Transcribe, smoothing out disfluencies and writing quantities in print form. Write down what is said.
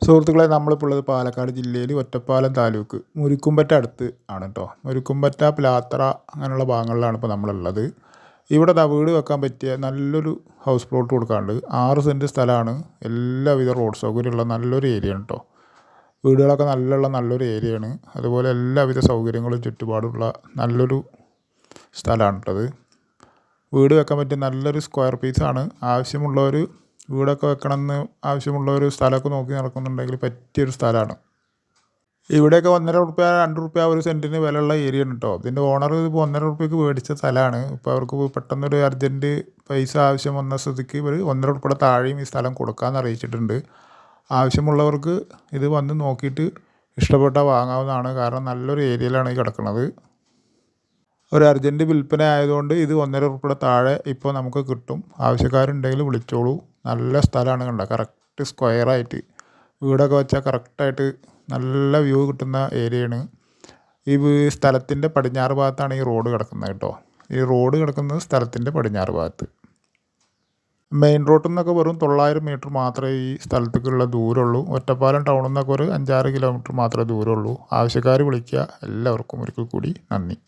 സുഹൃത്തുക്കളെ, നമ്മളിപ്പോൾ ഉള്ളത് പാലക്കാട് ജില്ലയിൽ ഒറ്റപ്പാലം താലൂക്ക് മുരിക്കുംപറ്റ അടുത്ത് ആണ് കേട്ടോ. മുരിക്കുംപറ്റ, പ്ലാത്തറ അങ്ങനെയുള്ള ഭാഗങ്ങളിലാണ് ഇപ്പോൾ നമ്മളുള്ളത്. ഇവിടെ വീട് വെക്കാൻ പറ്റിയ നല്ലൊരു ഹൗസ് പ്ലോട്ട് കൊടുക്കാണ്ട് 6 സെൻറ്റ് സ്ഥലമാണ്. എല്ലാവിധ റോഡ് സൗകര്യമുള്ള നല്ലൊരു ഏരിയയാണ് കേട്ടോ. വീടുകളൊക്കെ നല്ലൊരു ഏരിയയാണ്. അതുപോലെ എല്ലാവിധ സൗകര്യങ്ങളും ചുറ്റുപാടുള്ള നല്ലൊരു സ്ഥലമാണ് കേട്ടത്. വീട് വെക്കാൻ പറ്റിയ നല്ലൊരു സ്ക്വയർ പീസാണ്. ആവശ്യമുള്ളവർ വീടൊക്കെ വെക്കണമെന്ന് ആവശ്യമുള്ളൊരു സ്ഥലമൊക്കെ നോക്കി നടക്കുന്നുണ്ടെങ്കിൽ പറ്റിയൊരു സ്ഥലമാണ്. ഇവിടെയൊക്കെ 1.5 റുപ്യ 2 റുപ്യ ഒരു സെൻറ്റിന് വിലയുള്ള ഏരിയയാണ് കേട്ടോ. ഇതിൻ്റെ ഓണർ ഇപ്പോൾ 1.5 റുപ്യക്ക് മേടിച്ച സ്ഥലമാണ്. ഇപ്പോൾ അവർക്ക് പെട്ടെന്നൊരു അർജൻറ്റ് പൈസ ആവശ്യം വന്ന സ്ഥിതിക്ക് ഇവർ 1.5 റുപ്യയുടെ താഴെയും ഈ സ്ഥലം കൊടുക്കാമെന്ന് അറിയിച്ചിട്ടുണ്ട്. ആവശ്യമുള്ളവർക്ക് ഇത് വന്ന് നോക്കിയിട്ട് ഇഷ്ടപ്പെട്ടാൽ വാങ്ങാവുന്നതാണ്. കാരണം നല്ലൊരു ഏരിയയിലാണ് ഈ കിടക്കുന്നത്. ഒരു അർജൻറ്റ് വിൽപ്പന ആയതുകൊണ്ട് ഇത് 1.5 റുപ്യയുടെ താഴെ ഇപ്പോൾ നമുക്ക് കിട്ടും. ആവശ്യക്കാരുണ്ടെങ്കിൽ വിളിച്ചോളൂ. നല്ല സ്ഥലമാണ്. കണ്ട കറക്റ്റ് സ്ക്വയറായിട്ട് വീടൊക്കെ വെച്ചാൽ കറക്റ്റായിട്ട് നല്ല വ്യൂ കിട്ടുന്ന ഏരിയയാണ്. ഈ സ്ഥലത്തിൻ്റെ പടിഞ്ഞാറ് ഭാഗത്താണ് ഈ റോഡ് കിടക്കുന്നത് കേട്ടോ. ഈ റോഡ് കിടക്കുന്നത് സ്ഥലത്തിൻ്റെ പടിഞ്ഞാറ് ഭാഗത്ത്. മെയിൻ റോഡിൽ നിന്നൊക്കെ വെറും 900 മീറ്റർ മാത്രമേ ഈ സ്ഥലത്തേക്കുള്ള ദൂരമുള്ളൂ. ഒറ്റപ്പാലം ടൗണിൽ നിന്നൊക്കെ ഒരു 5-6 കിലോമീറ്റർ മാത്രമേ ദൂരമുള്ളൂ. ആവശ്യക്കാർ വിളിക്കുക. എല്ലാവർക്കും ഒരിക്കൽ കൂടി നന്ദി.